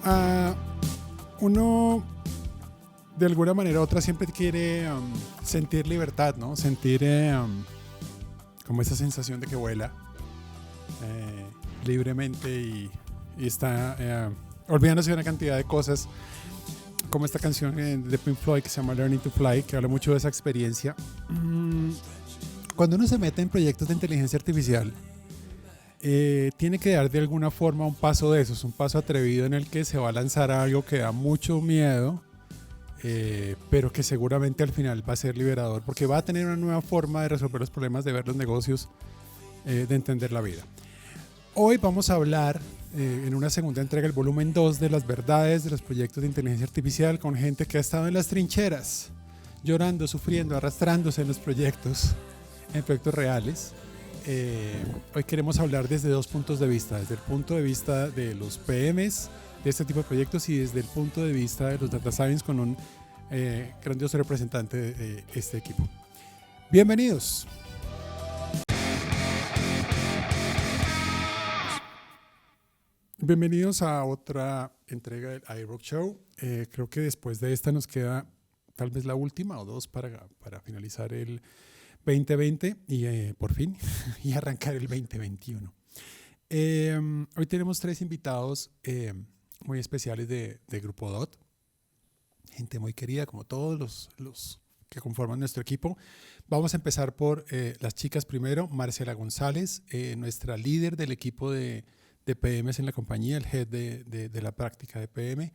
Ah, uno de alguna manera u otra siempre quiere sentir libertad, ¿no? Sentir como esa sensación de que vuela libremente y está olvidándose de una cantidad de cosas, como esta canción de Pink Floyd que se llama Learning to Fly, que habla mucho de esa experiencia. Cuando uno se mete en proyectos de inteligencia artificial, tiene que dar de alguna forma un paso de esos, un paso atrevido en el que se va a lanzar a algo que da mucho miedo, pero que seguramente al final va a ser liberador, porque va a tener una nueva forma de resolver los problemas, de ver los negocios, de entender la vida. Hoy vamos a hablar en una segunda entrega, el volumen 2, de las verdades de los proyectos de inteligencia artificial, con gente que ha estado en las trincheras, llorando, sufriendo, arrastrándose en los proyectos, en proyectos reales. Hoy queremos hablar desde dos puntos de vista, desde el punto de vista de los PMs de este tipo de proyectos y desde el punto de vista de los data science, con un grandioso representante de este equipo. Bienvenidos. Bienvenidos a otra entrega del iRock Show. Creo que después de esta nos queda tal vez la última o dos para finalizar el 2020 y por fin y arrancar el 2021. Hoy tenemos tres invitados muy especiales de Grupo DOT, gente muy querida como todos los que conforman nuestro equipo. Vamos a empezar por las chicas primero. Marcela González, nuestra líder del equipo de PMs en la compañía, el head de la práctica de PM.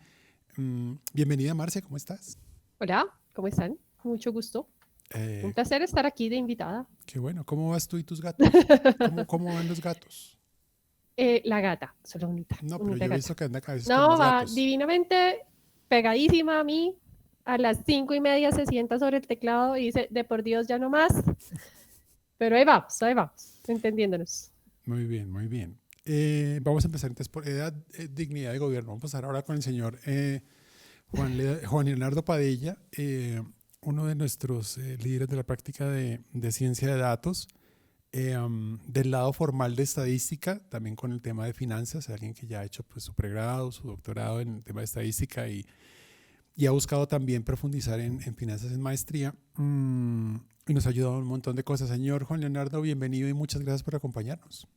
Bienvenida, Marcia, ¿cómo estás? Hola, ¿cómo están? Mucho gusto. Un placer estar aquí de invitada. Qué bueno. ¿Cómo vas tú y tus gatos? ¿Cómo van los gatos? La gata, solo unita, No, pero unita yo he visto gata. que anda a veces con No, más va gatos. divinamente pegadísima a mí. A las 5:30 se sienta sobre el teclado y dice, de por Dios, ya no más. Pero ahí vamos, entendiéndonos. Muy bien, muy bien. Vamos a empezar entonces por edad, dignidad de gobierno. Vamos a pasar ahora con el señor Juan Leonardo Padilla, uno de nuestros líderes de la práctica de ciencia de datos, del lado formal de estadística, también con el tema de finanzas, alguien que ya ha hecho pues, su pregrado, su doctorado en el tema de estadística y ha buscado también profundizar en finanzas en maestría, y nos ha ayudado un montón de cosas. Señor Juan Leonardo, bienvenido y muchas gracias por acompañarnos.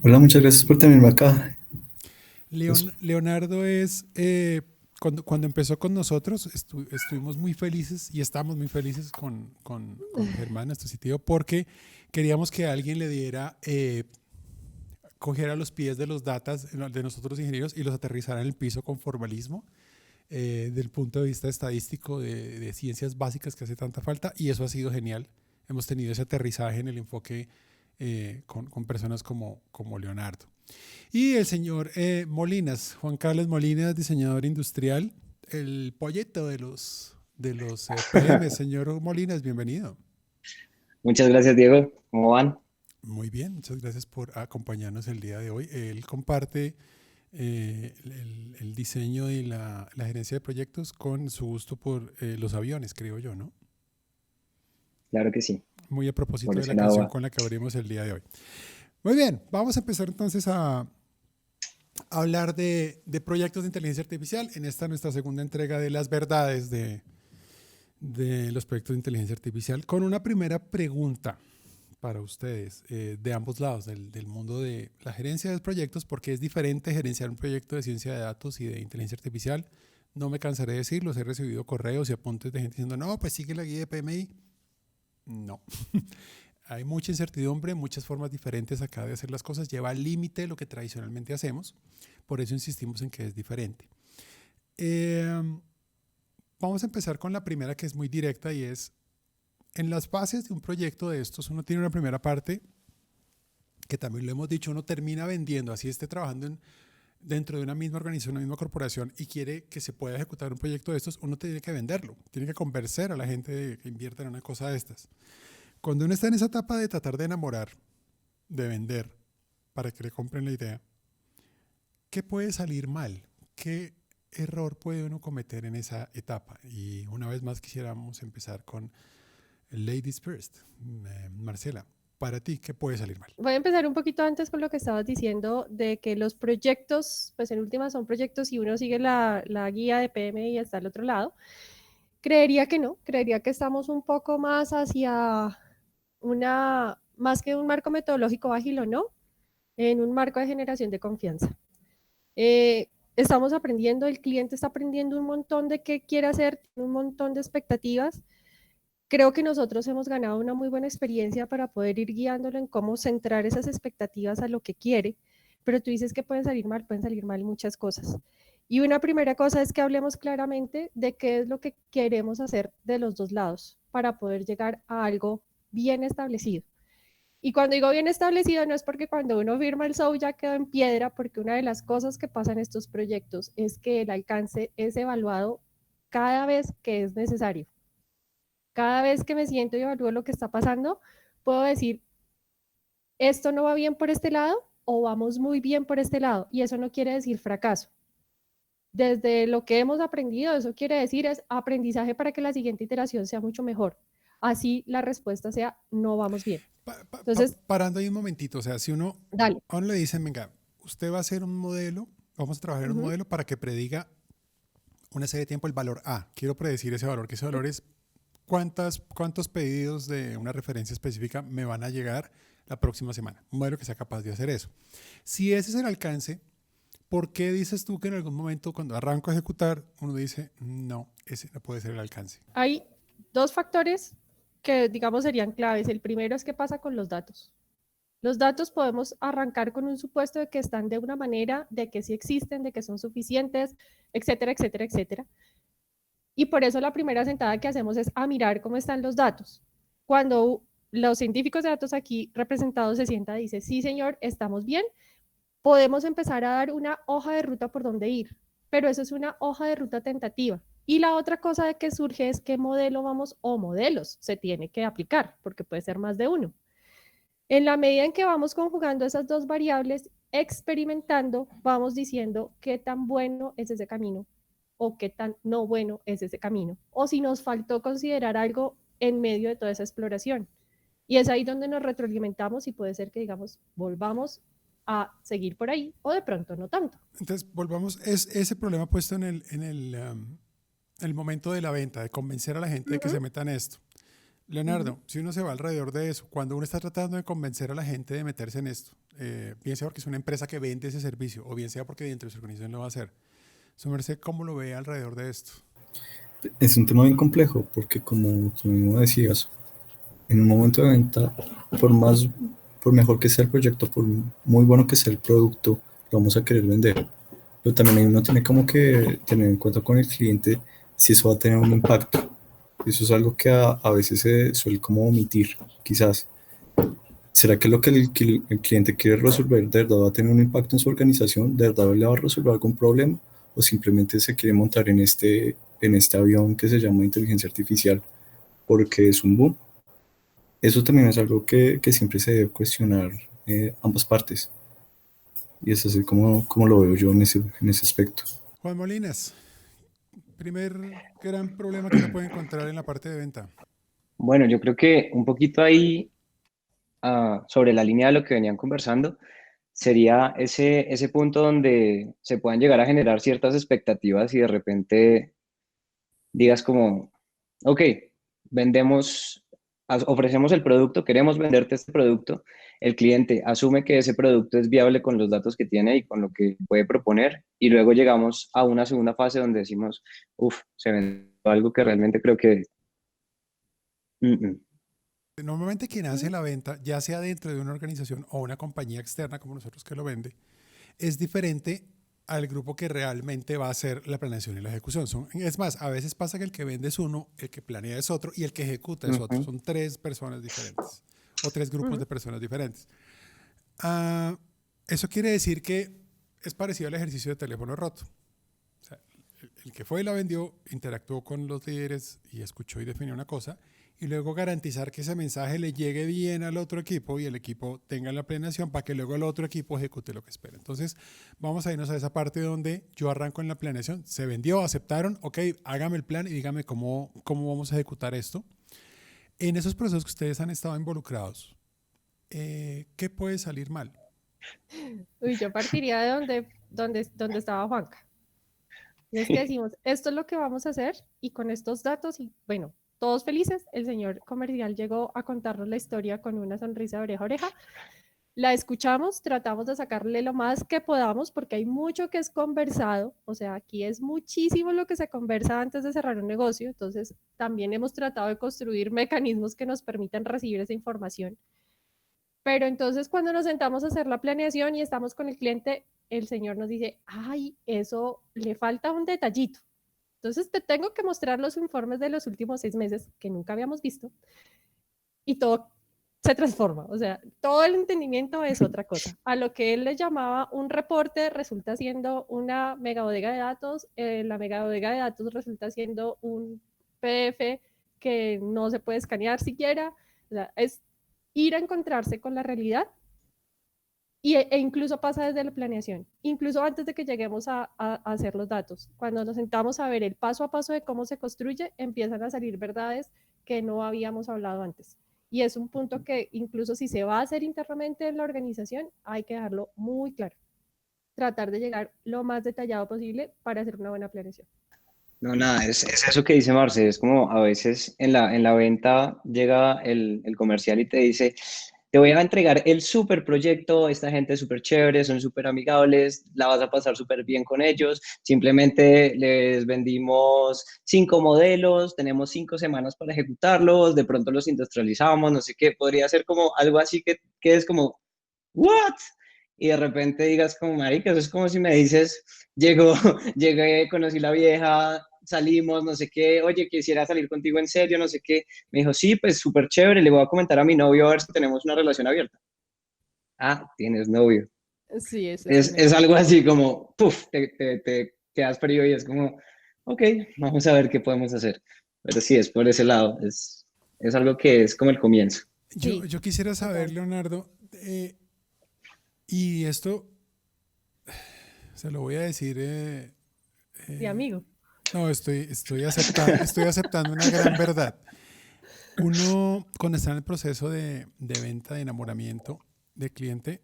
Hola, muchas gracias por tenerme acá. Leonardo es, cuando empezó con nosotros, estuvimos muy felices y estamos muy felices con Germán, nuestro sitio, porque queríamos que alguien le diera, cogiera los pies de los datas de nosotros ingenieros y los aterrizara en el piso con formalismo, del punto de vista estadístico, de ciencias básicas que hace tanta falta, y eso ha sido genial. Hemos tenido ese aterrizaje en el enfoque con personas como Leonardo. Y el señor Molinas, Juan Carlos Molinas, diseñador industrial, el pollito de los PM. Señor Molinas, bienvenido. Muchas gracias, Diego. ¿Cómo van? Muy bien, muchas gracias por acompañarnos el día de hoy. Él comparte el diseño y la gerencia de proyectos con su gusto por los aviones, creo yo, ¿no? Claro que sí. Muy a propósito Por de ese la lado canción va. con la que abrimos el día de hoy. Muy bien, vamos a empezar entonces a hablar de proyectos de inteligencia artificial en esta nuestra segunda entrega de las verdades de los proyectos de inteligencia artificial, con una primera pregunta para ustedes de ambos lados, del mundo de la gerencia de proyectos, porque es diferente gerenciar un proyecto de ciencia de datos y de inteligencia artificial. No me cansaré de decirlo, he recibido correos y apuntes de gente diciendo, no, pues sigue la guía de PMI. No. Hay mucha incertidumbre, muchas formas diferentes acá de hacer las cosas, lleva al límite lo que tradicionalmente hacemos, por eso insistimos en que es diferente. Vamos a empezar con la primera, que es muy directa, y es, en las fases de un proyecto de estos, uno tiene una primera parte, que también lo hemos dicho, uno termina vendiendo, así esté trabajando dentro de una misma organización, una misma corporación, y quiere que se pueda ejecutar un proyecto de estos, uno tiene que venderlo, tiene que convencer a la gente de que invierta en una cosa de estas. Cuando uno está en esa etapa de tratar de enamorar, de vender, para que le compren la idea, ¿qué puede salir mal? ¿Qué error puede uno cometer en esa etapa? Y una vez más quisiéramos empezar con Ladies First. Marcela, para ti, ¿qué puede salir mal? Voy a empezar un poquito antes con lo que estabas diciendo de que los proyectos, pues en última son proyectos y uno sigue la guía de PMI y está al otro lado. Creería que no, creería que estamos un poco más hacia más que un marco metodológico ágil o no, en un marco de generación de confianza. Estamos aprendiendo, el cliente está aprendiendo un montón de qué quiere hacer, un montón de expectativas. Creo que nosotros hemos ganado una muy buena experiencia para poder ir guiándolo en cómo centrar esas expectativas a lo que quiere, pero tú dices que pueden salir mal muchas cosas. Y una primera cosa es que hablemos claramente de qué es lo que queremos hacer de los dos lados para poder llegar a algo bien establecido. Y cuando digo bien establecido no es porque cuando uno firma el SOW ya quedó en piedra, porque una de las cosas que pasa en estos proyectos es que el alcance es evaluado cada vez que es necesario. Cada vez que me siento y evalúo lo que está pasando, puedo decir, esto no va bien por este lado o vamos muy bien por este lado. Y eso no quiere decir fracaso. Desde lo que hemos aprendido, eso quiere decir es aprendizaje para que la siguiente iteración sea mucho mejor. Así la respuesta sea, no vamos bien. Entonces, Parando ahí un momentito, o sea, si dale. a uno le dicen, venga, usted va a hacer un modelo, vamos a trabajar en un modelo para que prediga una serie de tiempo el valor A. Quiero predecir ese valor, que ese valor es cuántos pedidos de una referencia específica me van a llegar la próxima semana. Un modelo que sea capaz de hacer eso. Si ese es el alcance, ¿por qué dices tú que en algún momento cuando arranco a ejecutar, uno dice, no, ese no puede ser el alcance? Hay dos factores que, digamos, serían claves. El primero es qué pasa con los datos. Los datos podemos arrancar con un supuesto de que están de una manera, de que sí existen, de que son suficientes, etcétera, etcétera, etcétera. Y por eso la primera sentada que hacemos es a mirar cómo están los datos. Cuando los científicos de datos aquí representados se sientan y dicen, sí señor, estamos bien, podemos empezar a dar una hoja de ruta por dónde ir, pero eso es una hoja de ruta tentativa. Y la otra cosa de que surge es qué modelo vamos o modelos se tiene que aplicar, porque puede ser más de uno. En la medida en que vamos conjugando esas dos variables, experimentando, vamos diciendo qué tan bueno es ese camino o qué tan no bueno es ese camino, o si nos faltó considerar algo en medio de toda esa exploración. Y es ahí donde nos retroalimentamos y puede ser que, digamos, volvamos a seguir por ahí o de pronto no tanto. Entonces, volvamos, es ese problema puesto en el momento de la venta, de convencer a la gente de que se meta en esto. Leonardo, si uno se va alrededor de eso, cuando uno está tratando de convencer a la gente de meterse en esto, bien sea porque es una empresa que vende ese servicio o bien sea porque dentro de su organización lo va a hacer, su merced, ¿cómo lo ve alrededor de esto? Es un tema bien complejo porque como tú mismo decías, en un momento de venta, por mejor que sea el proyecto, por muy bueno que sea el producto, lo vamos a querer vender. Pero también uno tiene como que tener en cuenta con el cliente si eso va a tener un impacto. Eso es algo que a veces se suele como omitir, quizás. ¿Será que lo que el cliente quiere resolver de verdad va a tener un impacto en su organización? ¿De verdad le va a resolver algún problema? ¿O simplemente se quiere montar en este avión que se llama inteligencia artificial porque es un boom? Eso también es algo que siempre se debe cuestionar ambas partes. Y es así como lo veo yo en ese aspecto. Juan Molinas, primer gran problema que uno puede encontrar en la parte de venta. Bueno, yo creo que un poquito ahí, sobre la línea de lo que venían conversando, sería ese punto donde se puedan llegar a generar ciertas expectativas y de repente digas como, ok, ofrecemos el producto, queremos venderte este producto, el cliente asume que ese producto es viable con los datos que tiene y con lo que puede proponer, y luego llegamos a una segunda fase donde decimos, uff, se vendió algo que realmente creo que... Normalmente quien hace la venta, ya sea dentro de una organización o una compañía externa como nosotros que lo vende, es diferente al grupo que realmente va a hacer la planeación y la ejecución. Es más, a veces pasa que el que vende es uno, el que planea es otro y el que ejecuta es otro. Son tres personas diferentes o tres grupos de personas diferentes. Eso quiere decir que es parecido al ejercicio de teléfono roto. O sea, el que fue y la vendió interactuó con los líderes y escuchó y definió una cosa, y luego garantizar que ese mensaje le llegue bien al otro equipo y el equipo tenga la planeación para que luego el otro equipo ejecute lo que espera. Entonces, vamos a irnos a esa parte donde yo arranco en la planeación. Se vendió, aceptaron, ok, hágame el plan y dígame cómo vamos a ejecutar esto. En esos procesos que ustedes han estado involucrados, ¿qué puede salir mal? Uy, yo partiría de donde estaba Juanca. Y es que decimos, esto es lo que vamos a hacer y con estos datos, y bueno, todos felices, el señor comercial llegó a contarnos la historia con una sonrisa de oreja a oreja. La escuchamos, tratamos de sacarle lo más que podamos porque hay mucho que es conversado, o sea, aquí es muchísimo lo que se conversa antes de cerrar un negocio, entonces también hemos tratado de construir mecanismos que nos permitan recibir esa información. Pero entonces cuando nos sentamos a hacer la planeación y estamos con el cliente, el señor nos dice, ay, eso le falta un detallito. Entonces te tengo que mostrar los informes de los últimos 6 meses que nunca habíamos visto y todo se transforma. O sea, todo el entendimiento es otra cosa. A lo que él le llamaba un reporte resulta siendo una megabodega de datos. La megabodega de datos resulta siendo un PDF que no se puede escanear siquiera. O sea, es ir a encontrarse con la realidad e incluso pasa desde la planeación, incluso antes de que lleguemos a hacer los datos. Cuando nos sentamos a ver el paso a paso de cómo se construye, empiezan a salir verdades que no habíamos hablado antes. Y es un punto que incluso si se va a hacer internamente en la organización, hay que dejarlo muy claro. Tratar de llegar lo más detallado posible para hacer una buena planeación. No, nada, es eso que dice Marce, es como a veces en la venta llega el comercial y te dice, te voy a entregar el super proyecto, esta gente es súper chévere, son súper amigables, la vas a pasar súper bien con ellos, simplemente les vendimos 5 modelos, tenemos 5 semanas para ejecutarlos, de pronto los industrializamos, no sé qué, podría ser como algo así que es como, ¿what? Y de repente digas como, marica, eso es como si me dices, llegó, llegué, conocí la vieja, salimos, no sé qué, oye, quisiera salir contigo en serio, no sé qué. Me dijo, sí, pues súper chévere, le voy a comentar a mi novio a ver si tenemos una relación abierta. Ah, tienes novio. Sí, eso es Es tremendo. algo así como, puff, te quedas frío y es como, ok, vamos a ver qué podemos hacer. Pero sí, es por ese lado, es algo que es como el comienzo. Sí, Yo quisiera saber, total. Leonardo, y esto se lo voy a decir, Sí, amigo. no, estoy aceptando una gran verdad. Uno, cuando está en el proceso de venta, de enamoramiento del cliente,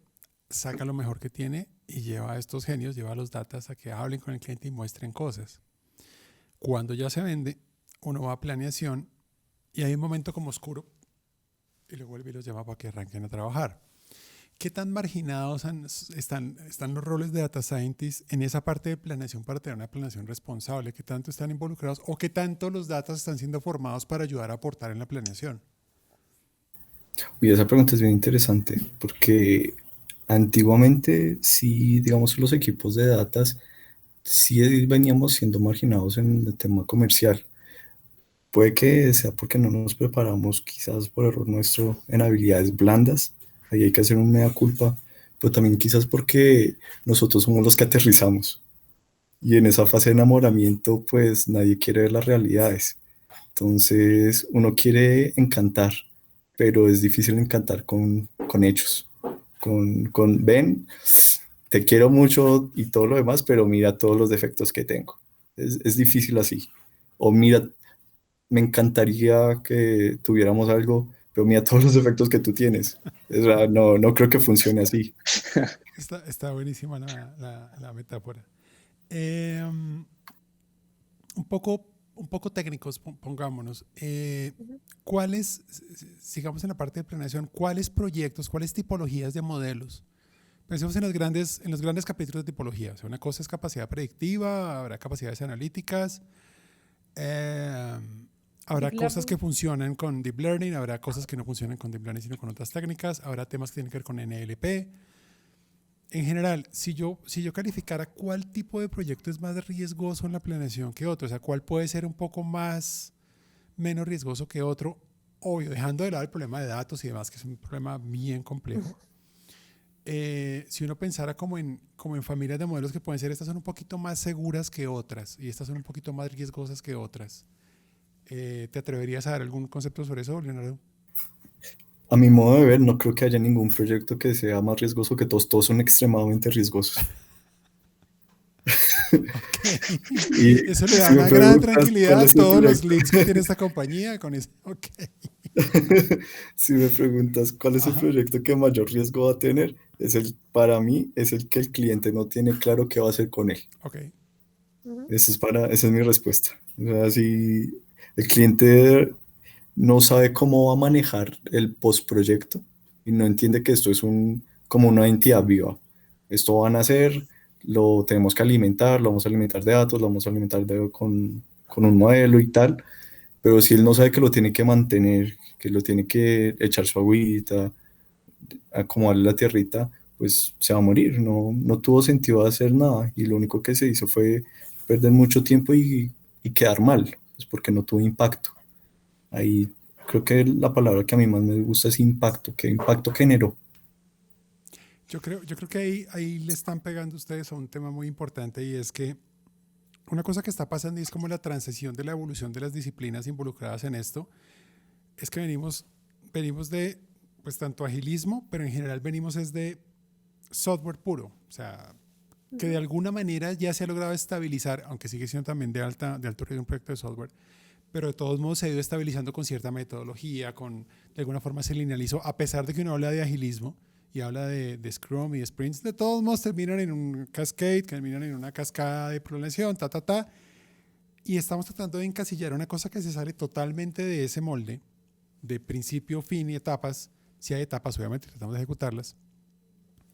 saca lo mejor que tiene y lleva a estos genios, lleva a los datas a que hablen con el cliente y muestren cosas. Cuando ya se vende, uno va a planeación y hay un momento como oscuro y luego vuelve y los llama para que arranquen a trabajar. ¿Qué tan marginados están los roles de data scientist en esa parte de planeación para tener una planeación responsable? ¿Qué tanto están involucrados o qué tanto los datos están siendo formados para ayudar a aportar en la planeación? Y esa pregunta es bien interesante porque antiguamente sí, digamos, los equipos de datas sí veníamos siendo marginados en el tema comercial. Puede que sea porque no nos preparamos, quizás por error nuestro, en habilidades blandas. Ahí hay que hacer un mea culpa, pero también quizás porque nosotros somos los que aterrizamos. Y en esa fase de enamoramiento, pues nadie quiere ver las realidades. Entonces, uno quiere encantar, pero es difícil encantar con hechos. Ven, te quiero mucho y todo lo demás, pero mira todos los defectos que tengo. Es difícil así. O mira, me encantaría que tuviéramos algo, pero mira todos los defectos que tú tienes. No, no creo que funcione así. Está buenísima la metáfora. Eh, un poco técnicos, pongámonos. ¿Cuáles, sigamos en la parte de planeación, cuáles proyectos, cuáles tipologías de modelos? Pensemos en los grandes capítulos de tipología. O sea, una cosa es capacidad predictiva, habrá capacidades analíticas, eh, habrá Deep cosas que learning. funcionan con Deep Learning, habrá cosas que no funcionan con Deep Learning, sino con otras técnicas, habrá temas que tienen que ver con NLP. En general, si yo calificara cuál tipo de proyecto es más riesgoso en la planeación que otro, o sea, cuál puede ser un poco menos riesgoso que otro, obvio, dejando de lado el problema de datos y demás, que es un problema bien complejo. Si uno pensara como en familias de modelos que pueden ser, estas son un poquito más seguras que otras y estas son un poquito más riesgosas que otras. ¿Te atreverías a dar algún concepto sobre eso, Leonardo? A mi modo de ver, no creo que haya ningún proyecto que sea más riesgoso que todos. Todos son extremadamente riesgosos. Ok. Y Eso le da si me una gran preguntas cuál tranquilidad a es el todos los proyecto, leads que tiene esta compañía con eso. Ok. Si me preguntas cuál es el Ajá. proyecto que mayor riesgo va a tener, para mí, es el que el cliente no tiene claro qué va a hacer con él. Ok. Ujú. Esa es mi respuesta. O sea, si el cliente no sabe cómo va a manejar el postproyecto y no entiende que esto es como una entidad viva. Esto van a hacer, lo tenemos que alimentar, lo vamos a alimentar de datos, lo vamos a alimentar con un modelo y tal, pero si él no sabe que lo tiene que mantener, que lo tiene que echar su agüita, acomodarle la tierrita, pues se va a morir. No tuvo sentido hacer nada y lo único que se hizo fue perder mucho tiempo y quedar mal, pues porque no tuvo impacto. Ahí creo que la palabra que a mí más me gusta es impacto. ¿Qué impacto generó? Yo creo que ahí le están pegando ustedes a un tema muy importante y es que una cosa que está pasando y es como la transición de la evolución de las disciplinas involucradas en esto, es que venimos de, pues tanto agilismo, pero en general venimos es de software puro, o sea, que de Ujú. alguna manera ya se ha logrado estabilizar, aunque sigue siendo también de alto riesgo un proyecto de software, pero de todos modos se ha ido estabilizando con cierta metodología, de alguna forma se linealizó, a pesar de que uno habla de agilismo y habla de Scrum y de Sprints, de todos modos terminan en un cascade, terminan en una cascada de programación, y estamos tratando de encasillar una cosa que se sale totalmente de ese molde, de principio, fin y etapas. Si hay etapas, obviamente tratamos de ejecutarlas.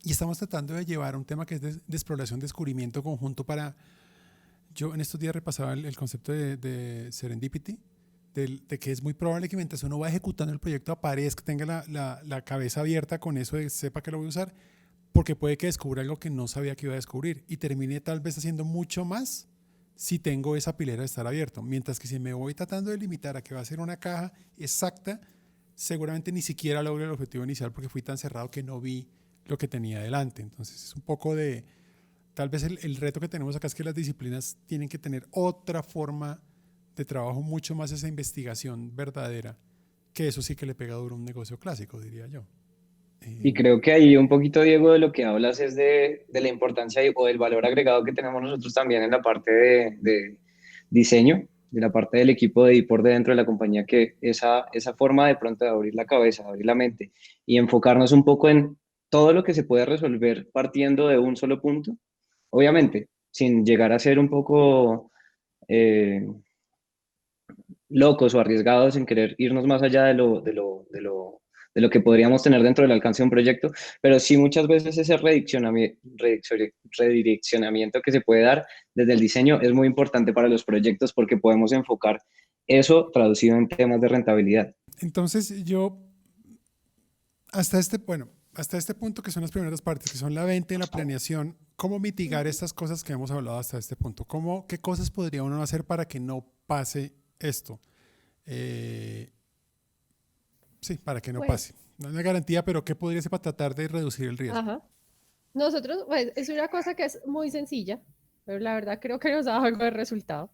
Y estamos tratando de llevar un tema que es de exploración, descubrimiento conjunto para... Yo en estos días repasaba el concepto de serendipity, de que es muy probable que mientras uno va ejecutando el proyecto aparezca, tenga la cabeza abierta con eso de sepa que lo voy a usar, porque puede que descubra algo que no sabía que iba a descubrir y termine tal vez haciendo mucho más si tengo esa pilera de estar abierto. Mientras que si me voy tratando de limitar a que va a ser una caja exacta, seguramente ni siquiera logre el objetivo inicial porque fui tan cerrado que no vi lo que tenía delante. Entonces es un poco de, tal vez el reto que tenemos acá es que las disciplinas tienen que tener otra forma de trabajo, mucho más esa investigación verdadera, que eso sí que le pega duro a un negocio clásico, diría yo. Y Eh, creo que ahí un poquito, Diego, de lo que hablas es de la importancia o del valor agregado que tenemos nosotros también en la parte de diseño, de la parte del equipo de por dentro de la compañía, que esa forma de pronto de abrir la cabeza, de abrir la mente y enfocarnos un poco en todo lo que se puede resolver partiendo de un solo punto, obviamente, sin llegar a ser un poco eh, locos o arriesgados en querer irnos más allá de lo que podríamos tener dentro del alcance de un proyecto, pero sí muchas veces ese redireccionamiento que se puede dar desde el diseño es muy importante para los proyectos porque podemos enfocar eso traducido en temas de rentabilidad. entonces hasta este punto que son las primeras partes, que son la venta y la planeación, ¿cómo mitigar Ujú. estas cosas que hemos hablado hasta este punto? ¿Qué cosas podría uno hacer para que no pase esto? Eh, sí, para que no pase. Pues, No es una garantía, pero ¿qué podría hacer para tratar de reducir el riesgo? ajá. Nosotros, pues, es una cosa que es muy sencilla, pero la verdad creo que nos da algo de resultado.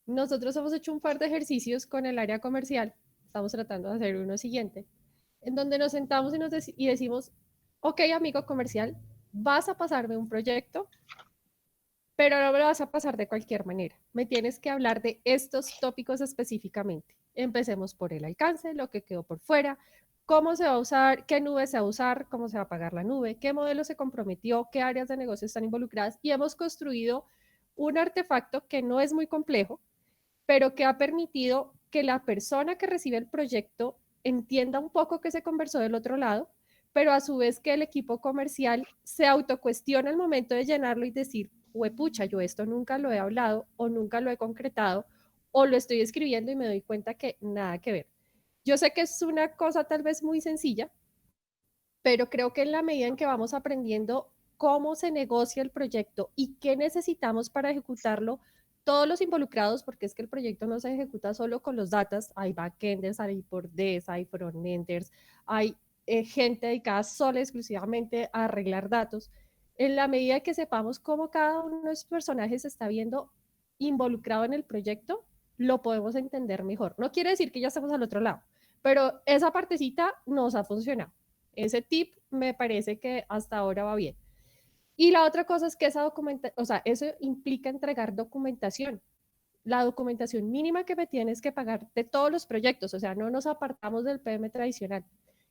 Nosotros hemos hecho un par de ejercicios con el área comercial. Estamos tratando de hacer uno siguiente, en donde nos sentamos y decimos, ok, amigo comercial, vas a pasarme un proyecto, pero no me lo vas a pasar de cualquier manera. Me tienes que hablar de estos tópicos específicamente. Empecemos por el alcance, lo que quedó por fuera, cómo se va a usar, qué nube se va a usar, cómo se va a pagar la nube, qué modelo se comprometió, qué áreas de negocio están involucradas. Y hemos construido un artefacto que no es muy complejo, pero que ha permitido que la persona que recibe el proyecto entienda un poco qué se conversó del otro lado, pero a su vez que el equipo comercial se autocuestione el momento de llenarlo y decir, pucha, yo esto nunca lo he hablado o nunca lo he concretado o lo estoy escribiendo y me doy cuenta que nada que ver. Yo sé que es una cosa tal vez muy sencilla, pero creo que en la medida en que vamos aprendiendo cómo se negocia el proyecto y qué necesitamos para ejecutarlo, todos los involucrados, porque es que el proyecto no se ejecuta solo con los datos, hay backenders, hay porters, hay frontenders, hay gente dedicada sola exclusivamente a arreglar datos. En la medida que sepamos cómo cada uno de los personajes se está viendo involucrado en el proyecto, lo podemos entender mejor. No quiere decir que ya estemos al otro lado, pero esa partecita nos ha funcionado. Ese tip me parece que hasta ahora va bien. Y la otra cosa es que esa documentación, o sea, eso implica entregar documentación. la documentación mínima que me tienes que pagar de todos los proyectos, o sea, no nos apartamos del PM tradicional.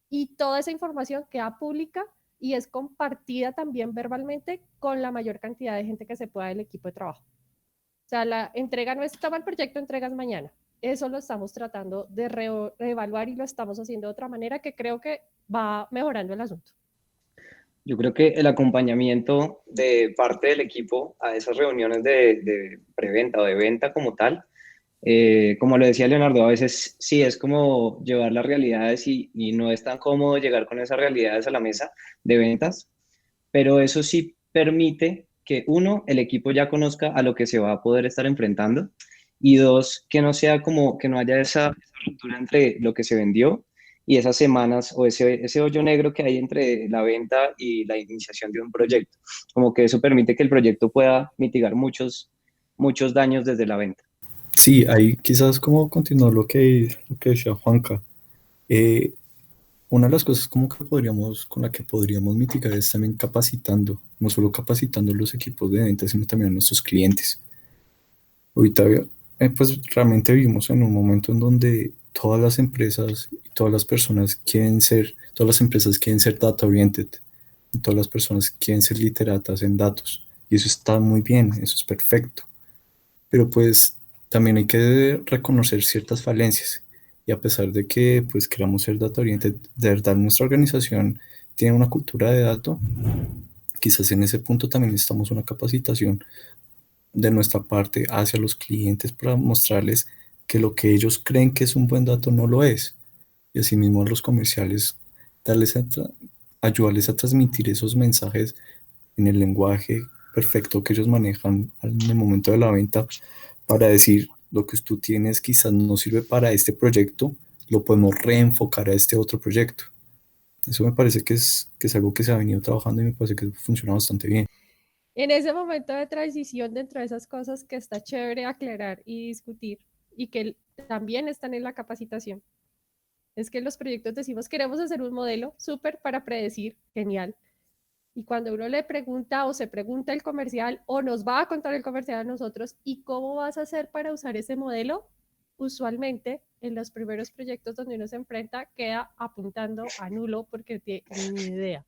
Y toda esa información queda pública y es compartida también verbalmente con la mayor cantidad de gente que se pueda del equipo de trabajo. O sea, la entrega no es toma el proyecto, entregas mañana. Eso lo estamos tratando de reevaluar y lo estamos haciendo de otra manera que creo que va mejorando el asunto. Yo creo que el acompañamiento de parte del equipo a esas reuniones de preventa o de venta como tal, como lo decía Leonardo, a veces sí es como llevar las realidades y no es tan cómodo llegar con esas realidades a la mesa de ventas, pero eso sí permite que uno, el equipo ya conozca a lo que se va a poder estar enfrentando y dos, que no sea como que no haya esa ruptura entre lo que se vendió y esas semanas o ese hoyo negro que hay entre la venta y la iniciación de un proyecto. Como que eso permite que el proyecto pueda mitigar muchos daños desde la venta. Sí, ahí quizás como continuar lo que decía Juanca. Eh, una de las cosas como que con la que podríamos mitigar es también capacitando, no solo capacitando los equipos de ventas, sino también a nuestros clientes. Ahorita, pues realmente vivimos en un momento en donde todas las empresas y todas las empresas quieren ser data oriented, y todas las personas quieren ser literatas en datos, y eso está muy bien, eso es perfecto, pero pues también hay que reconocer ciertas falencias, y a pesar de que pues queramos ser data oriented, de verdad nuestra organización tiene una cultura de datos, quizás en ese punto también necesitamos una capacitación de nuestra parte hacia los clientes para mostrarles que lo que ellos creen que es un buen dato no lo es. Y asimismo a los comerciales, ayudarles a transmitir esos mensajes en el lenguaje perfecto que ellos manejan en el momento de la venta para decir lo que tú tienes quizás no sirve para este proyecto, lo podemos reenfocar a este otro proyecto. Eso me parece que es algo que se ha venido trabajando y me parece que funciona bastante bien. En ese momento de transición, dentro de esas cosas que está chévere aclarar y discutir y que también están en la capacitación, es que en los proyectos decimos queremos hacer un modelo súper para predecir, genial. Y cuando uno le pregunta o se pregunta el comercial o nos va a contar el comercial a nosotros, ¿y cómo vas a hacer para usar ese modelo? Usualmente en los primeros proyectos donde uno se enfrenta queda apuntando a nulo porque no tiene ni idea.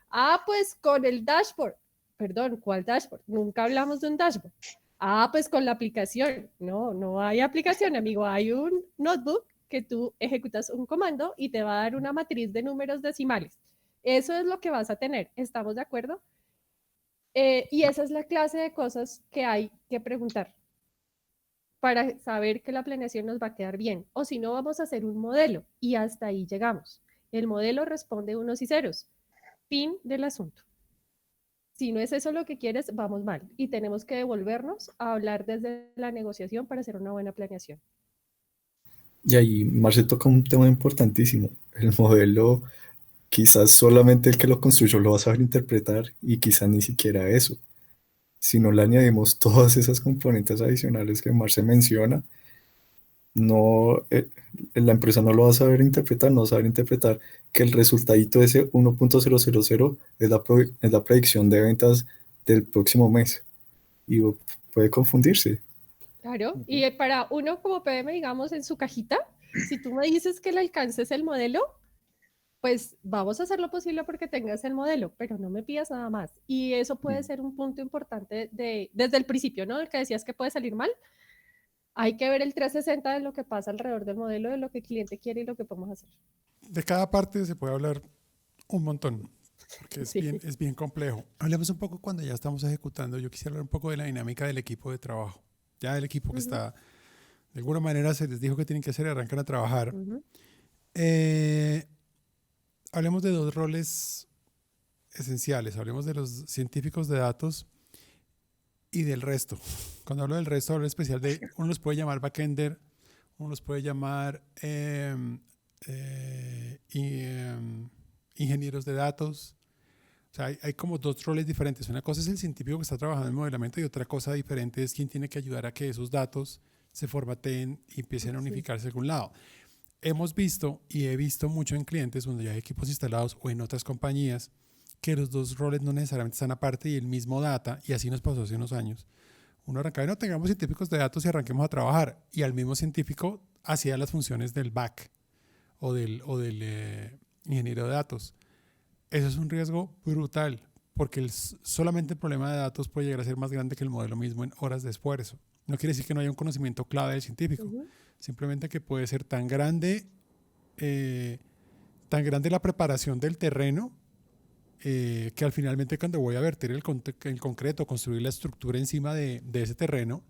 Ah, pues con el dashboard. Perdón, ¿cuál dashboard? Nunca hablamos de un dashboard. Ah, pues con la aplicación. No, no hay aplicación, amigo. Hay un notebook que tú ejecutas un comando y te va a dar una matriz de números decimales. Eso es lo que vas a tener. ¿Estamos de acuerdo? Y esa es la clase de cosas que hay que preguntar para saber que la planeación nos va a quedar bien. O si no, vamos a hacer un modelo y hasta ahí llegamos. El modelo responde unos y ceros. Fin del asunto. Si no es eso lo que quieres, vamos mal y tenemos que devolvernos a hablar desde la negociación para hacer una buena planeación. Y ahí Marce toca un tema importantísimo. El modelo, quizás solamente el que lo construyó lo va a saber interpretar y quizás ni siquiera eso. Si no le añadimos todas esas componentes adicionales que Marce menciona, no, la empresa no lo va a saber interpretar, no va a saber interpretar que el resultadito de ese 1.000 es la predicción de ventas del próximo mes y puede confundirse. Claro, y para uno como PM, digamos, en su cajita, si tú me dices que el alcance es el modelo, pues vamos a hacer lo posible porque tengas el modelo, pero no me pidas nada más. Y eso puede ser un punto importante desde el principio, ¿no? El que decías que puede salir mal. Hay que ver el 360 de lo que pasa alrededor del modelo, de lo que el cliente quiere y lo que podemos hacer. De cada parte se puede hablar un montón, porque Sí. es bien complejo. Hablemos un poco cuando ya estamos ejecutando. Yo quisiera hablar un poco de la dinámica del equipo de trabajo. Ya el equipo que está, de alguna manera se les dijo que tienen que hacer y arrancan a trabajar. Hablemos de dos roles esenciales. Hablemos de los científicos de datos y del resto. Cuando hablo del resto, hablo especial de, uno los puede llamar backender, uno los puede llamar ingenieros de datos. O sea, hay como dos roles diferentes. Una cosa es el científico que está trabajando en modelamiento y otra cosa diferente es quien tiene que ayudar a que esos datos se formateen y empiecen a unificarse a algún lado. Hemos visto y he visto mucho en clientes donde ya hay equipos instalados o en otras compañías que los dos roles no necesariamente están aparte y el mismo data, y así nos pasó hace unos años. Uno arrancaba, no tengamos científicos de datos y arranquemos a trabajar. Y al mismo científico hacía las funciones del back o del ingeniero de datos. Eso es un riesgo brutal, porque solamente el problema de datos puede llegar a ser más grande que el modelo mismo en horas de esfuerzo. No quiere decir que no haya un conocimiento clave del científico, simplemente que puede ser tan grande la preparación del terreno que al finalmente cuando voy a verter el concreto, construir la estructura encima de ese terreno,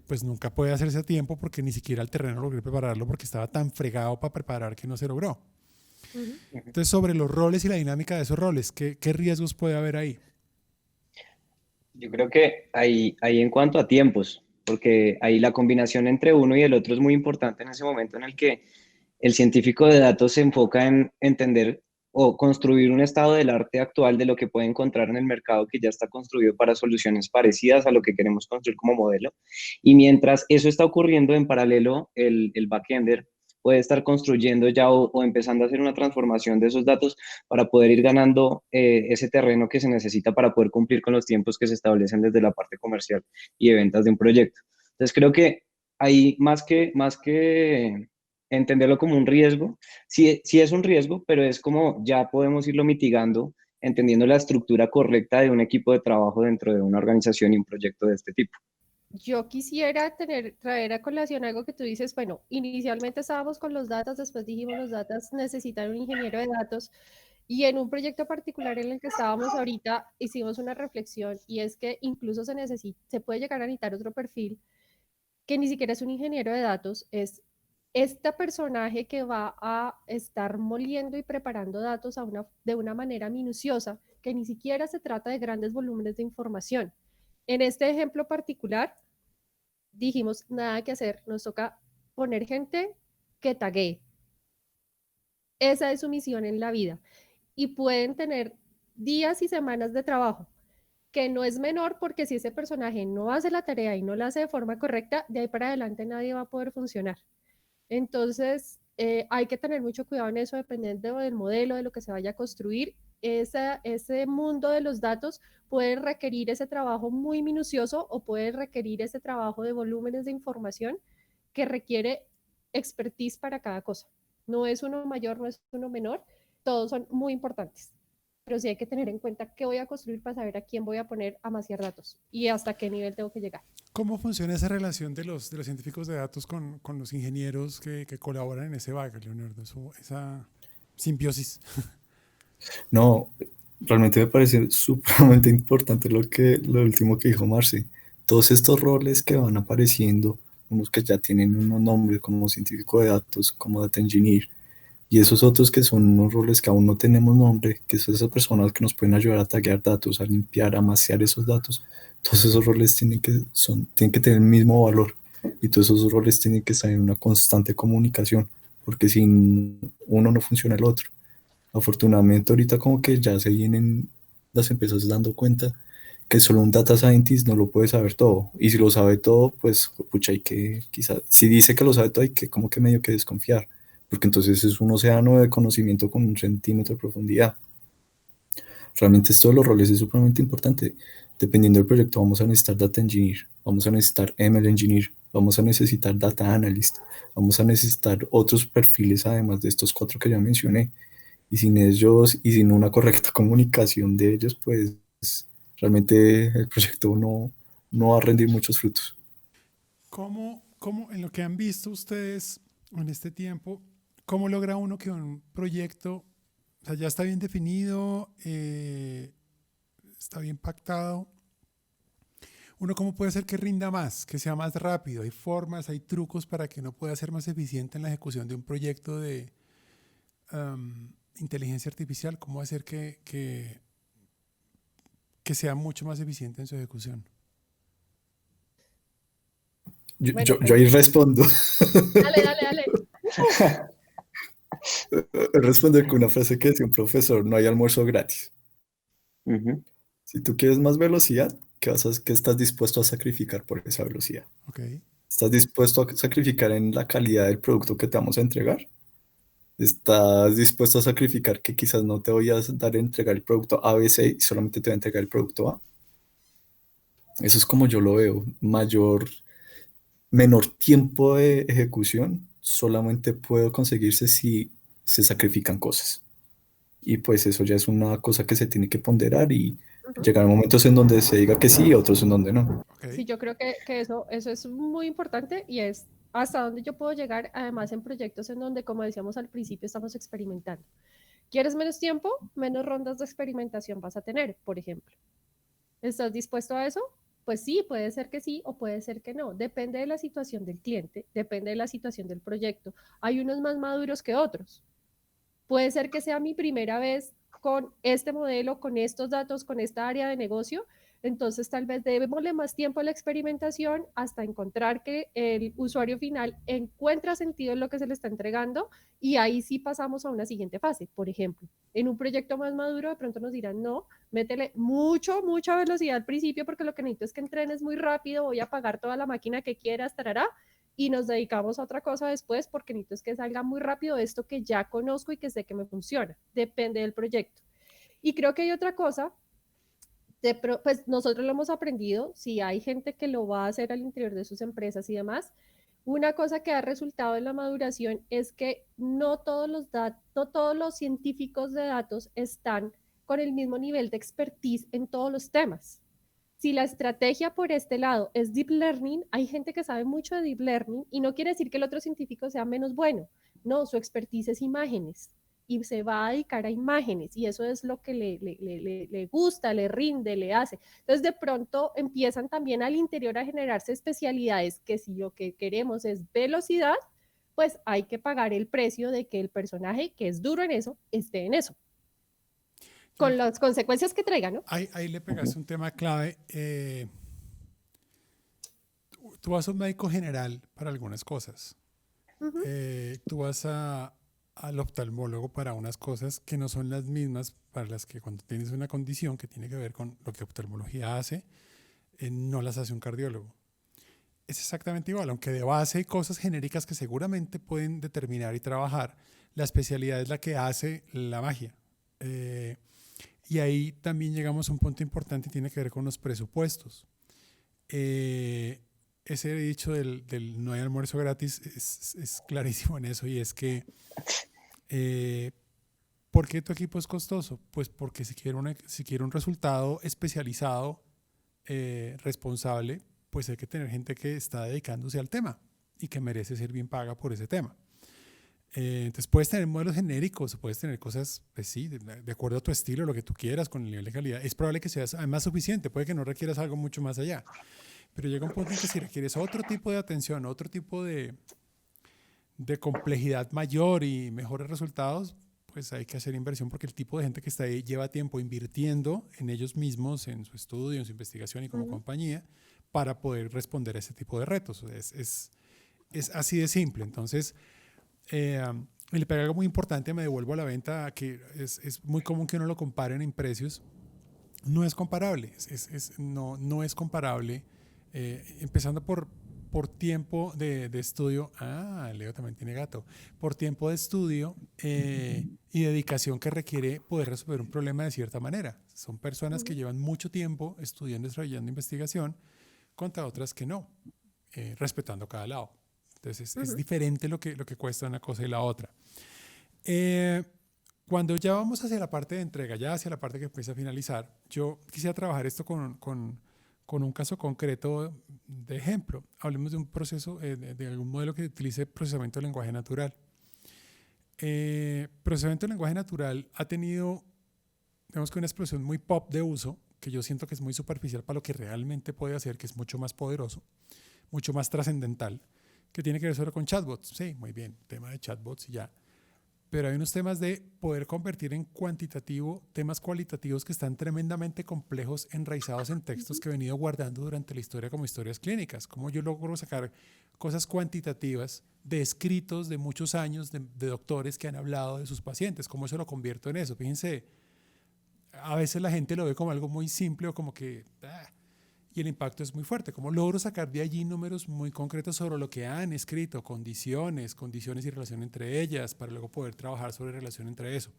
pues nunca puede hacerse a tiempo porque ni siquiera el terreno logré prepararlo porque estaba tan fregado para preparar que no se logró. Entonces, sobre los roles y la dinámica de esos roles, ¿qué riesgos puede haber ahí? Yo creo que ahí en cuanto a tiempos, porque ahí la combinación entre uno y el otro es muy importante en ese momento en el que el científico de datos se enfoca en entender o construir un estado del arte actual de lo que puede encontrar en el mercado que ya está construido para soluciones parecidas a lo que queremos construir como modelo. Y mientras eso está ocurriendo en paralelo, el backender puede estar construyendo ya o empezando a hacer una transformación de esos datos para poder ir ganando ese terreno que se necesita para poder cumplir con los tiempos que se establecen desde la parte comercial y de ventas de un proyecto. Entonces creo que ahí más que entenderlo como un riesgo, sí, sí es un riesgo, pero es como ya podemos irlo mitigando entendiendo la estructura correcta de un equipo de trabajo dentro de una organización y un proyecto de este tipo. Yo quisiera traer a colación algo que tú dices, bueno, inicialmente estábamos con los datos, después dijimos los datos necesitan un ingeniero de datos, y en un proyecto particular en el que estábamos ahorita hicimos una reflexión y es que incluso se puede llegar a necesitar otro perfil que ni siquiera es un ingeniero de datos, es este personaje que va a estar moliendo y preparando datos de una manera minuciosa, que ni siquiera se trata de grandes volúmenes de información. En este ejemplo particular, dijimos, nada que hacer, nos toca poner gente que taguee. Esa es su misión en la vida. Y pueden tener días y semanas de trabajo, que no es menor porque si ese personaje no hace la tarea y no la hace de forma correcta, de ahí para adelante nadie va a poder funcionar. Entonces, hay que tener mucho cuidado en eso, dependiendo del modelo, de lo que se vaya a construir. Ese mundo de los datos puede requerir ese trabajo muy minucioso o puede requerir ese trabajo de volúmenes de información que requiere expertise para cada cosa. No es uno mayor, no es uno menor, todos son muy importantes. Pero sí hay que tener en cuenta qué voy a construir para saber a quién voy a poner a maciar datos y hasta qué nivel tengo que llegar. ¿Cómo funciona esa relación de los científicos de datos con los ingenieros que colaboran en ese back, Leonardo? Esa simbiosis. No, realmente me parece supremamente importante lo último que dijo Marce. Todos estos roles que van apareciendo, unos que ya tienen unos nombres como científico de datos, como data engineer, y esos otros que son unos roles que aún no tenemos nombre, que son esas personas que nos pueden ayudar a taguear datos, a limpiar, a macear esos datos. Todos esos roles tienen que tener el mismo valor y todos esos roles tienen que estar en una constante comunicación, porque sin uno no funciona el otro. Afortunadamente ahorita como que ya se vienen las empresas dando cuenta que solo un data scientist no lo puede saber todo. Y si lo sabe todo, pues pucha, hay que, quizás, si dice que lo sabe todo, hay que como que medio que desconfiar, porque entonces es un océano de conocimiento con 1 centímetro de profundidad. Realmente esto de los roles es supremamente importante. Dependiendo del proyecto vamos a necesitar data engineer, vamos a necesitar ML engineer, vamos a necesitar data analyst, vamos a necesitar otros perfiles además de estos 4 que ya mencioné. Y sin ellos y sin una correcta comunicación de ellos, pues realmente el proyecto no va a rendir muchos frutos. ¿Cómo en lo que han visto ustedes en este tiempo, cómo logra uno que un proyecto, o sea, ya está bien definido, está bien pactado? ¿Uno cómo puede hacer que rinda más, que sea más rápido? ¿Hay formas, hay trucos para que uno pueda ser más eficiente en la ejecución de un proyecto de inteligencia artificial? ¿Cómo hacer que sea mucho más eficiente en su ejecución? Yo ahí respondo. Dale. Respondo con una frase que decía un profesor: no hay almuerzo gratis. Si tú quieres más velocidad, ¿qué estás dispuesto a sacrificar por esa velocidad? Okay. ¿Estás dispuesto a sacrificar en la calidad del producto que te vamos a entregar? ¿Estás dispuesto a sacrificar que quizás no te voy a dar a entregar el producto A, B, C y solamente te voy a entregar el producto A? Eso es como yo lo veo. Menor tiempo de ejecución solamente puede conseguirse si se sacrifican cosas. Y pues eso ya es una cosa que se tiene que ponderar y Ujú. llegar a momentos en donde se diga que sí y otros en donde no. Ok. Sí, yo creo que eso es muy importante y es hasta donde yo puedo llegar, además en proyectos en donde, como decíamos al principio, estamos experimentando. ¿Quieres menos tiempo? Menos rondas de experimentación vas a tener, por ejemplo. ¿Estás dispuesto a eso? Pues sí, puede ser que sí o puede ser que no. Depende de la situación del cliente, depende de la situación del proyecto. Hay unos más maduros que otros. Puede ser que sea mi primera vez con este modelo, con estos datos, con esta área de negocio. Entonces, tal vez démosle más tiempo a la experimentación hasta encontrar que el usuario final encuentra sentido en lo que se le está entregando y ahí sí pasamos a una siguiente fase. Por ejemplo, en un proyecto más maduro, de pronto nos dirán, no, métele mucha velocidad al principio porque lo que necesito es que entrenes muy rápido, voy a pagar toda la máquina que quieras, tarará, y nos dedicamos a otra cosa después porque necesito es que salga muy rápido esto que ya conozco y que sé que me funciona. Depende del proyecto. Y creo que hay otra cosa, pues nosotros lo hemos aprendido, si hay gente que lo va a hacer al interior de sus empresas y demás, una cosa que ha resultado en la maduración es que no todos los científicos de datos están con el mismo nivel de expertise en todos los temas. Si la estrategia por este lado es deep learning, hay gente que sabe mucho de deep learning y no quiere decir que el otro científico sea menos bueno. No, su expertise es imágenes y se va a dedicar a imágenes y eso es lo que le gusta, le rinde, le hace. Entonces de pronto empiezan también al interior a generarse especialidades que si lo que queremos es velocidad, pues hay que pagar el precio de que el personaje que es duro en eso esté en eso, con las consecuencias que traiga, ¿no? Ahí le pegaste Ujú. un tema clave. Tú vas a un médico general para algunas cosas. Uh -huh. Tú vas al oftalmólogo para unas cosas que no son las mismas para las que cuando tienes una condición que tiene que ver con lo que oftalmología hace, no las hace un cardiólogo. Es exactamente igual, aunque de base hay cosas genéricas que seguramente pueden determinar y trabajar, la especialidad es la que hace la magia. Eh, y ahí también llegamos a un punto importante y tiene que ver con los presupuestos. Eh, Ese dicho del no hay almuerzo gratis es clarísimo en eso y es que eh, ¿por qué tu equipo es costoso? Pues porque si quiere un resultado especializado, responsable, pues hay que tener gente que está dedicándose al tema y que merece ser bien paga por ese tema. Entonces puedes tener modelos genéricos, puedes tener cosas, pues sí, de acuerdo a tu estilo, lo que tú quieras, con el nivel de calidad. Es probable que sea además suficiente, puede que no requieras algo mucho más allá. Pero llega un punto en que si requieres otro tipo de atención, otro tipo de complejidad mayor y mejores resultados, pues hay que hacer inversión porque el tipo de gente que está ahí lleva tiempo invirtiendo en ellos mismos, en su estudio, en su investigación y como compañía para poder responder a ese tipo de retos. Es así de simple. Entonces, y le pega algo muy importante, me devuelvo a la venta, que es muy común que uno lo comparen en precios. No es comparable, no es comparable. Empezando por tiempo de estudio. Ah, Leo también tiene gato. Por tiempo de estudio y dedicación que requiere poder resolver un problema de cierta manera. Son personas que llevan mucho tiempo estudiando, desarrollando investigación, contra otras que no, respetando cada lado. Entonces es diferente lo que cuesta una cosa y la otra. Eh, Cuando ya vamos hacia la parte de entrega, ya hacia la parte que empieza a finalizar, yo quisiera trabajar esto con un caso concreto de ejemplo. Hablemos de un proceso, de algún modelo que utilice procesamiento de lenguaje natural. Procesamiento de lenguaje natural ha tenido, digamos que una explosión muy pop de uso, que yo siento que es muy superficial para lo que realmente puede hacer, que es mucho más poderoso, mucho más trascendental, que tiene que ver solo con chatbots. Sí, muy bien, tema de chatbots y ya. Pero hay unos temas de poder convertir en cuantitativo temas cualitativos que están tremendamente complejos, enraizados en textos que he venido guardando durante la historia como historias clínicas. Cómo yo logro sacar cosas cuantitativas de escritos de muchos años de doctores que han hablado de sus pacientes. Cómo eso lo convierto en eso. Fíjense, a veces la gente lo ve como algo muy simple o como que... y el impacto es muy fuerte. Como logro sacar de allí números muy concretos sobre lo que han escrito, condiciones y relación entre ellas, para luego poder trabajar sobre relación entre eso.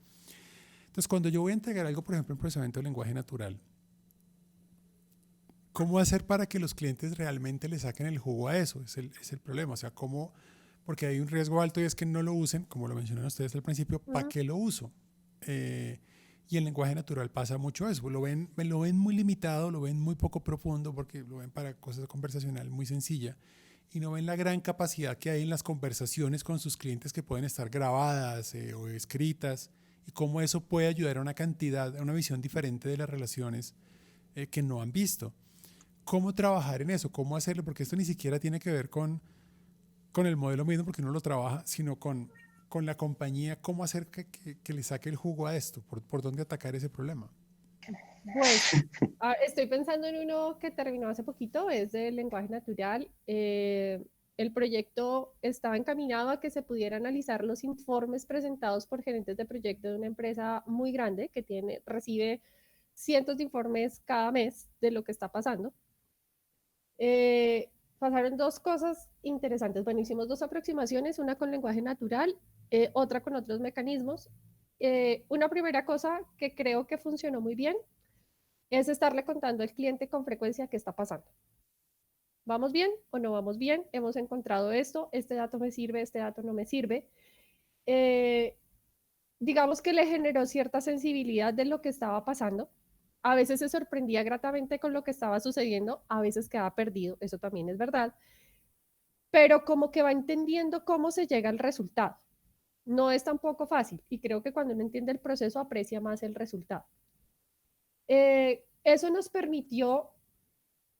Entonces, cuando yo voy a entregar algo, por ejemplo, en procesamiento de lenguaje natural, ¿cómo hacer para que los clientes realmente le saquen el jugo a eso? Es el problema. O sea, ¿cómo? Porque hay un riesgo alto y es que no lo usen, como lo mencionaron ustedes al principio, ¿para qué lo uso? Y en lenguaje natural pasa mucho eso. Lo ven muy limitado, lo ven muy poco profundo porque lo ven para cosas conversacional muy sencilla y no ven la gran capacidad que hay en las conversaciones con sus clientes que pueden estar grabadas o escritas y cómo eso puede ayudar a a una visión diferente de las relaciones que no han visto. ¿Cómo trabajar en eso? ¿Cómo hacerlo? Porque esto ni siquiera tiene que ver con el modelo mismo, porque uno lo trabaja, sino con la compañía, cómo hacer que le saque el jugo a esto, por dónde atacar ese problema. Pues estoy pensando en uno que terminó hace poquito, es del lenguaje natural. El proyecto estaba encaminado a que se pudiera analizar los informes presentados por gerentes de proyecto de una empresa muy grande que recibe cientos de informes cada mes de lo que está pasando. Pasaron dos cosas interesantes. Bueno, hicimos dos aproximaciones, una con lenguaje natural, otra con otros mecanismos. Una primera cosa que creo que funcionó muy bien es estarle contando al cliente con frecuencia qué está pasando. ¿Vamos bien o no vamos bien? Hemos encontrado esto, este dato me sirve, este dato no me sirve. Digamos que le generó cierta sensibilidad de lo que estaba pasando. A veces se sorprendía gratamente con lo que estaba sucediendo, a veces quedaba perdido, eso también es verdad, pero como que va entendiendo cómo se llega al resultado. No es tampoco fácil y creo que cuando uno entiende el proceso aprecia más el resultado. Eso nos permitió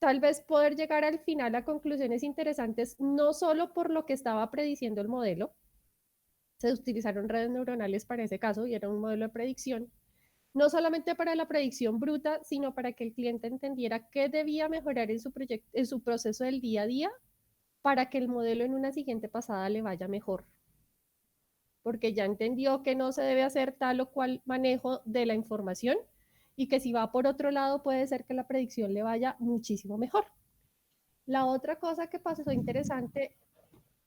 tal vez poder llegar al final a conclusiones interesantes, no solo por lo que estaba prediciendo el modelo, se utilizaron redes neuronales para ese caso y era un modelo de predicción, no solamente para la predicción bruta, sino para que el cliente entendiera qué debía mejorar en su proceso del día a día para que el modelo en una siguiente pasada le vaya mejor. Porque ya entendió que no se debe hacer tal o cual manejo de la información y que si va por otro lado puede ser que la predicción le vaya muchísimo mejor. La otra cosa que pasó interesante,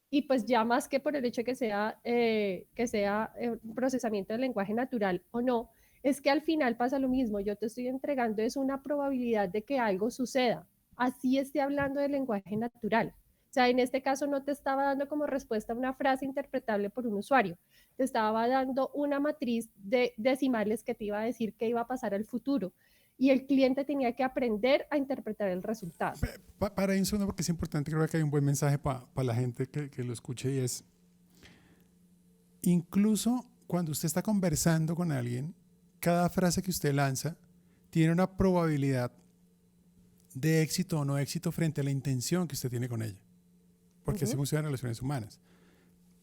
y pues ya más que por el hecho de que sea procesamiento del lenguaje natural o no, es que al final pasa lo mismo. Yo te estoy entregando es una probabilidad de que algo suceda. Así esté hablando del lenguaje natural. O sea, en este caso no te estaba dando como respuesta una frase interpretable por un usuario. Te estaba dando una matriz de decimales que te iba a decir qué iba a pasar al futuro. Y el cliente tenía que aprender a interpretar el resultado. Para eso, ¿no? Porque es importante, creo que hay un buen mensaje para la gente que lo escuche y es, incluso cuando usted está conversando con alguien, cada frase que usted lanza tiene una probabilidad de éxito o no éxito frente a la intención que usted tiene con ella. Porque así funcionan las relaciones humanas.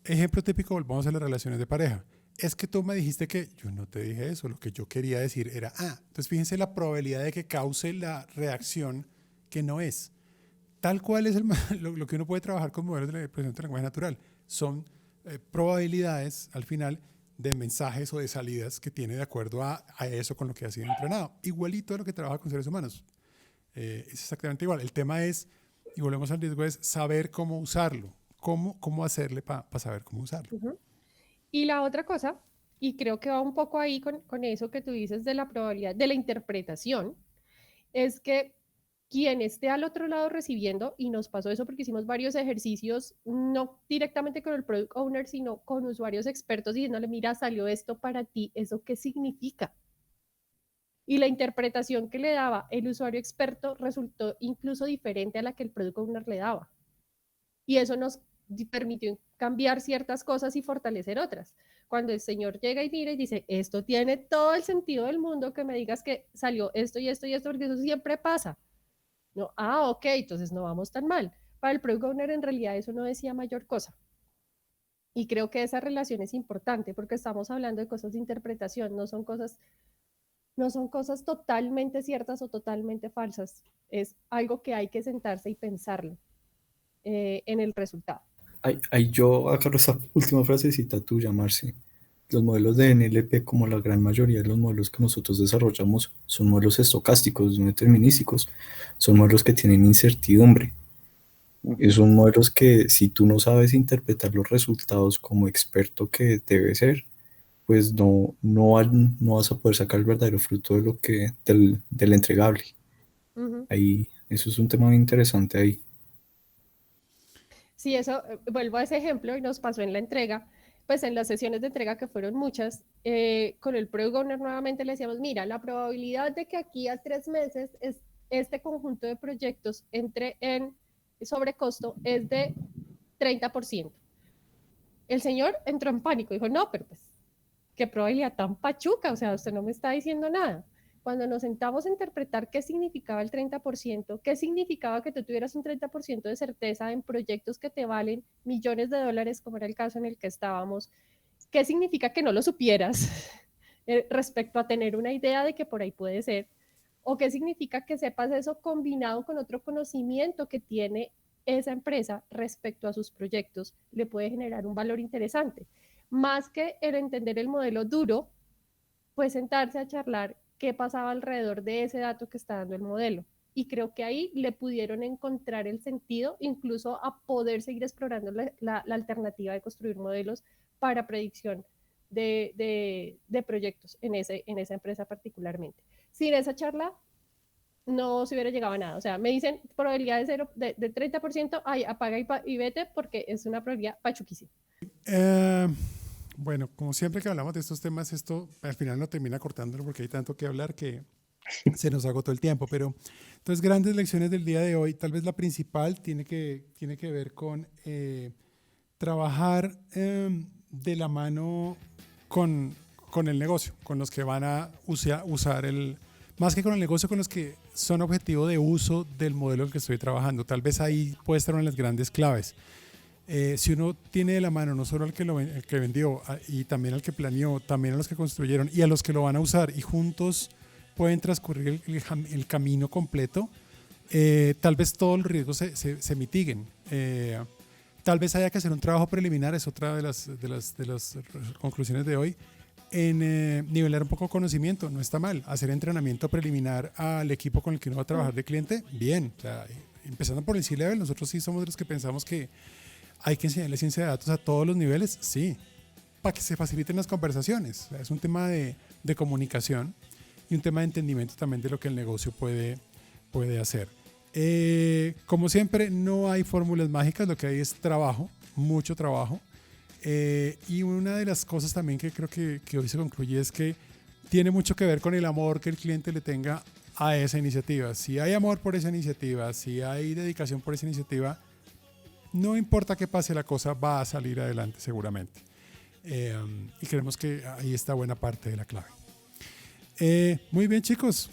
Ejemplo típico, volvamos a las relaciones de pareja. Es que tú me dijiste que yo no te dije eso, lo que yo quería decir era A. Entonces fíjense la probabilidad de que cause la reacción que no es. Tal cual es lo que uno puede trabajar con modelos de representación de lenguaje natural. Son probabilidades al final de mensajes o de salidas que tiene de acuerdo a eso con lo que ha sido entrenado. Igualito a lo que trabaja con seres humanos. Es exactamente igual. El tema es, y volvemos al riesgo, es saber cómo usarlo. Cómo hacerle para saber cómo usarlo. Y la otra cosa, y creo que va un poco ahí con eso que tú dices de la probabilidad, de la interpretación, es que quien esté al otro lado recibiendo, y nos pasó eso porque hicimos varios ejercicios, no directamente con el product owner, sino con usuarios expertos diciéndole, mira, salió esto para ti, ¿eso qué significa? Y la interpretación que le daba el usuario experto resultó incluso diferente a la que el product owner le daba. Y eso nos permitió cambiar ciertas cosas y fortalecer otras. Cuando el señor llega y mira y dice, esto tiene todo el sentido del mundo que me digas que salió esto y esto y esto, porque eso siempre pasa. No, ok, entonces no vamos tan mal. Para el product owner en realidad eso no decía mayor cosa. Y creo que esa relación es importante porque estamos hablando de cosas de interpretación, no son cosas totalmente ciertas o totalmente falsas. Es algo que hay que sentarse y pensarlo en el resultado. Yo agarro esa última frasecita tuya, Marce. Los modelos de NLP, como la gran mayoría de los modelos que nosotros desarrollamos, son modelos estocásticos, no determinísticos. Son modelos que tienen incertidumbre. Son modelos que si tú no sabes interpretar los resultados como experto que debe ser, pues no vas a poder sacar el verdadero fruto del entregable. Ahí Eso es un tema muy interesante ahí. Sí, eso, vuelvo a ese ejemplo y nos pasó en la entrega, pues en las sesiones de entrega que fueron muchas, con el Product Owner nuevamente le decíamos, mira, la probabilidad de que aquí a 3 meses este conjunto de proyectos entre en sobrecosto es de 30%. El señor entró en pánico, dijo, no, pero pues, qué probabilidad tan pachuca, o sea, usted no me está diciendo nada. Cuando nos sentamos a interpretar qué significaba el 30%, qué significaba que tú tuvieras un 30% de certeza en proyectos que te valen millones de dólares, como era el caso en el que estábamos, qué significa que no lo supieras respecto a tener una idea de que por ahí puede ser, o qué significa que sepas eso combinado con otro conocimiento que tiene esa empresa respecto a sus proyectos, le puede generar un valor interesante. Más que el entender el modelo duro, pues sentarse a charlar qué pasaba alrededor de ese dato que está dando el modelo. Y creo que ahí le pudieron encontrar el sentido, incluso a poder seguir explorando la alternativa de construir modelos para predicción de proyectos en esa empresa particularmente. Sin esa charla, no se hubiera llegado a nada. O sea, me dicen probabilidad de 30%, ay, apaga y vete porque es una probabilidad pachuquísima. Bueno, como siempre que hablamos de estos temas, esto al final no termina cortándolo porque hay tanto que hablar que se nos agotó el tiempo. Pero entonces, grandes lecciones del día de hoy. Tal vez la principal tiene que ver con trabajar de la mano con el negocio, con los que van a usar el, más que con el negocio, con los que son objetivo de uso del modelo en el que estoy trabajando. Tal vez ahí puede estar una de las grandes claves. Si uno tiene de la mano no solo al que, el que vendió y también al que planeó, también a los que construyeron y a los que lo van a usar y juntos pueden transcurrir el camino completo, tal vez todos los riesgos se mitiguen. Tal vez haya que hacer un trabajo preliminar, es otra de las conclusiones de hoy, en nivelar un poco conocimiento, no está mal. Hacer entrenamiento preliminar al equipo con el que uno va a trabajar de cliente, bien. O sea, empezando por el C-Level, nosotros sí somos de los que pensamos que hay que enseñarle ciencia de datos a todos los niveles, sí, para que se faciliten las conversaciones. O sea, es un tema de comunicación y un tema de entendimiento también de lo que el negocio puede hacer. Como siempre, no hay fórmulas mágicas, lo que hay es trabajo, mucho trabajo. Y una de las cosas también que creo que hoy se concluye es que tiene mucho que ver con el amor que el cliente le tenga a esa iniciativa. Si hay amor por esa iniciativa, si hay dedicación por esa iniciativa, no importa qué pase, la cosa va a salir adelante seguramente. Y creemos que ahí está buena parte de la clave. Muy bien, chicos.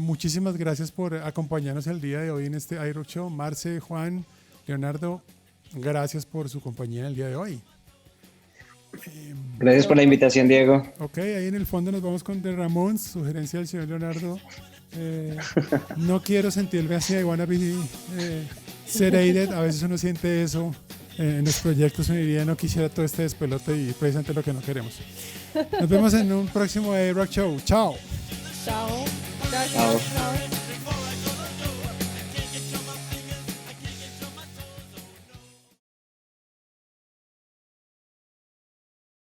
Muchísimas gracias por acompañarnos el día de hoy en este iRock Show. Marce, Juan, Leonardo, gracias por su compañía el día de hoy. Gracias por la invitación, Diego. Ok, ahí en el fondo nos vamos con The Ramones, sugerencia del señor Leonardo. No quiero sentirme así, I wanna be sedated. A veces uno siente eso en los proyectos, uno diría no quisiera todo este despelote y precisamente lo que no queremos. Nos vemos en un próximo iRock Show. Chao. Chao. Chao.